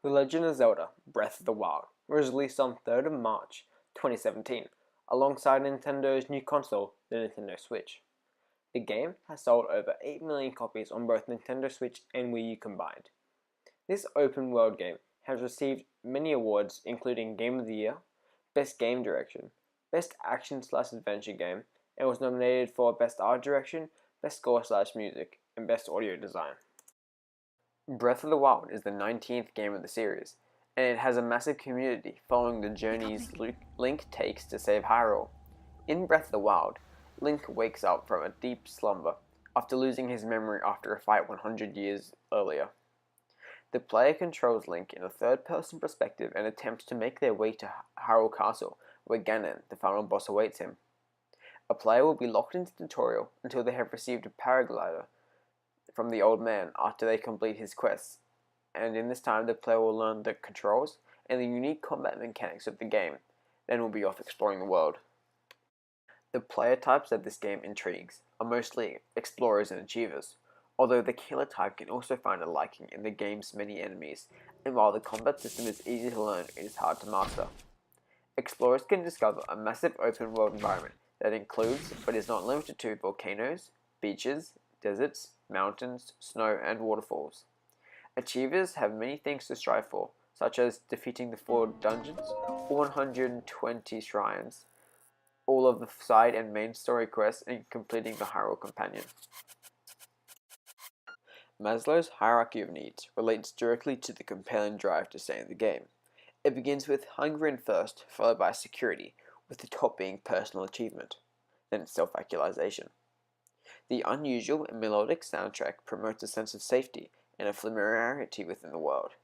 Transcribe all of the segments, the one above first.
The Legend of Zelda Breath of the Wild was released on 3rd of March 2017 alongside Nintendo's new console, the Nintendo Switch. The game has sold over 8 million copies on both Nintendo Switch and Wii U combined. This open world game has received many awards including Game of the Year, Best Game Direction, Best Action/Adventure Game, and was nominated for Best Art Direction, Best Score/Music, and Best Audio Design. Breath of the Wild is the 19th game of the series, and it has a massive community following the journeys Link takes to save Hyrule. In Breath of the Wild, Link wakes up from a deep slumber after losing his memory after a fight 100 years earlier. The player controls Link in a third-person perspective and attempts to make their way to Hyrule Castle, where Ganon, the final boss, awaits him. A player will be locked into the tutorial until they have received a paraglider from the old man after they complete his quests, and in this time the player will learn the controls and the unique combat mechanics of the game, then will be off exploring the world. The player types that this game intrigues are mostly explorers and achievers, although the killer type can also find a liking in the game's many enemies, and while the combat system is easy to learn, it is hard to master. Explorers can discover a massive open world environment that includes, but is not limited to, volcanoes, beaches, deserts, mountains, snow, and waterfalls. Achievers have many things to strive for, such as defeating the 4 dungeons, 120 shrines, all of the side and main story quests, and completing the Hyrule Companion. Maslow's hierarchy of needs relates directly to the compelling drive to stay in the game. It begins with hunger and thirst, followed by security, with the top being personal achievement, then self-actualization. The unusual and melodic soundtrack promotes a sense of safety and a familiarity within the world.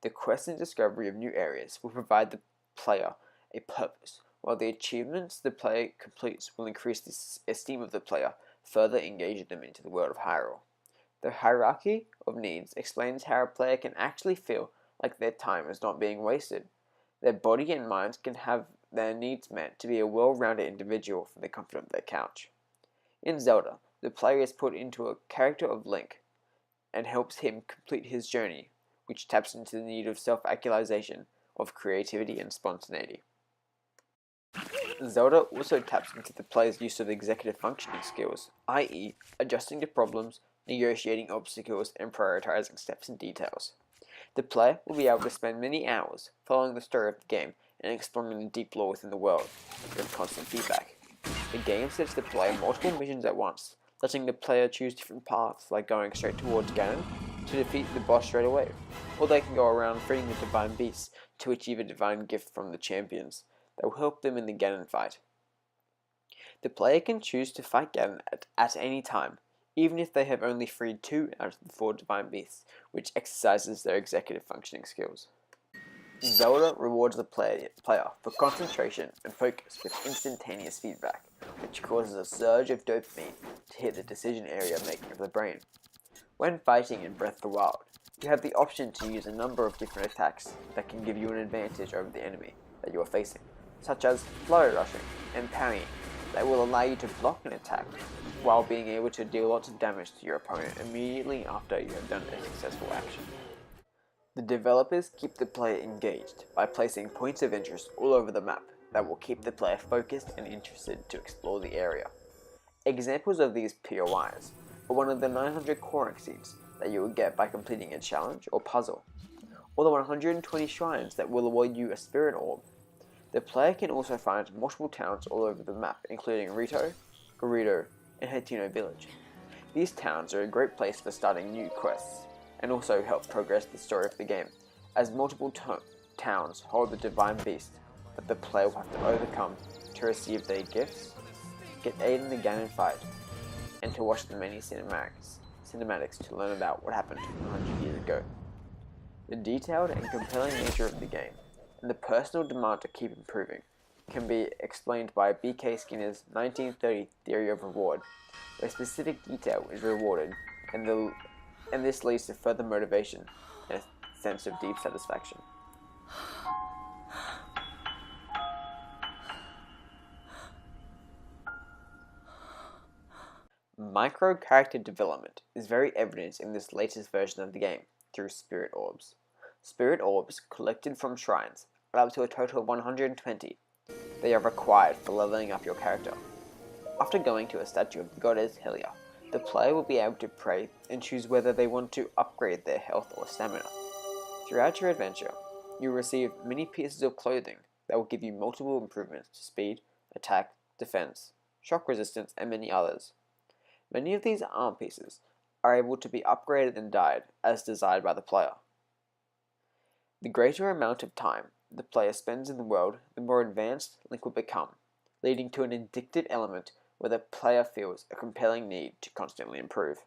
The quest and discovery of new areas will provide the player a purpose, while the achievements the player completes will increase the esteem of the player, further engaging them into the world of Hyrule. The hierarchy of needs explains how a player can actually feel like their time is not being wasted. Their body and mind can have their needs met to be a well-rounded individual from the comfort of their couch. In Zelda, the player is put into a character of Link and helps him complete his journey, which taps into the need of self-actualization, of creativity and spontaneity. Zelda also taps into the player's use of executive functioning skills, i.e., adjusting to problems, negotiating obstacles, and prioritizing steps and details. The player will be able to spend many hours following the story of the game and exploring the deep lore within the world, with constant feedback. The game sets the player multiple missions at once, letting the player choose different paths, like going straight towards Ganon to defeat the boss straight away, or they can go around freeing the divine beasts to achieve a divine gift from the champions that will help them in the Ganon fight. The player can choose to fight Ganon at any time, even if they have only freed 2 out of the 4 divine beasts, which exercises their executive functioning skills. Zelda rewards the player for concentration and focus with instantaneous feedback, which causes a surge of dopamine to hit the decision area making of the brain. When fighting in Breath of the Wild, you have the option to use a number of different attacks that can give you an advantage over the enemy that you are facing, such as flurry rushing and parrying, that will allow you to block an attack while being able to deal lots of damage to your opponent immediately after you have done a successful action. The developers keep the player engaged by placing points of interest all over the map that will keep the player focused and interested to explore the area. Examples of these POIs are one of the 900 core seeds that you will get by completing a challenge or puzzle, or the 120 shrines that will award you a spirit orb. The player can also find multiple towns all over the map, including Rito, Gerudo, and Hateno Village. These towns are a great place for starting new quests, and also help progress the story of the game, as multiple towns hold the divine beast that the player will have to overcome to receive their gifts, get aid in the Ganon fight, and to watch the many cinematics to learn about what happened 100 years ago. The detailed and compelling nature of the game, and the personal demand to keep improving, can be explained by B.K. Skinner's 1930 theory of reward, where specific detail is rewarded, and this leads to further motivation and sense of deep satisfaction. Micro-character development is very evident in this latest version of the game through spirit orbs. Spirit orbs, collected from shrines, are up to a total of 120. They are required for leveling up your character. After going to a statue of the goddess Helia, the player will be able to pray and choose whether they want to upgrade their health or stamina. Throughout your adventure, you will receive many pieces of clothing that will give you multiple improvements to speed, attack, defense, shock resistance, and many others. Many of these arm pieces are able to be upgraded and dyed as desired by the player. The greater amount of time the player spends in the world, the more advanced Link will become, leading to an addictive element where the player feels a compelling need to constantly improve.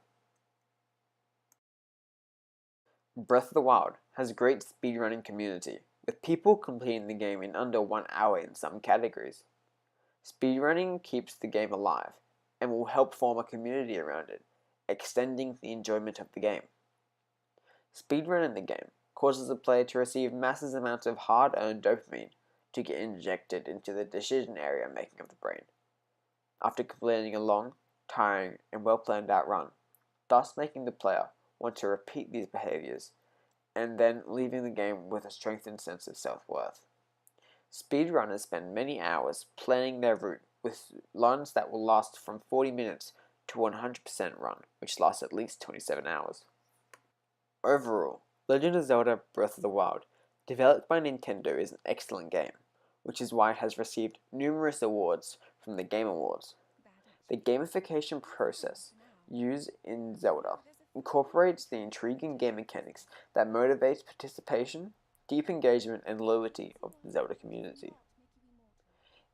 Breath of the Wild has a great speedrunning community, with people completing the game in under 1 hour in some categories. Speedrunning keeps the game alive, and will help form a community around it, extending the enjoyment of the game. Speedrunning the game causes the player to receive massive amounts of hard-earned dopamine to get injected into the decision area making of the brain, after completing a long, tiring, and well-planned out run, thus making the player want to repeat these behaviors, and then leaving the game with a strengthened sense of self-worth. Speedrunners spend many hours planning their route, with runs that will last from 40 minutes to 100% run, which lasts at least 27 hours. Overall, Legend of Zelda Breath of the Wild, developed by Nintendo, is an excellent game, which is why it has received numerous awards from the Game Awards. The gamification process used in Zelda incorporates the intriguing game mechanics that motivates participation, deep engagement, and loyalty of the Zelda community.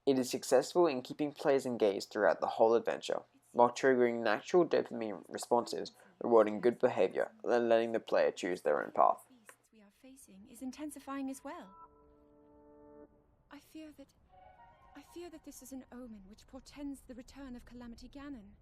It is successful in keeping players engaged throughout the whole adventure, while triggering natural dopamine responses, rewarding good behavior, and letting the player choose their own path. We are facing is intensifying as well. I fear that this is an omen which portends the return of Calamity Ganon.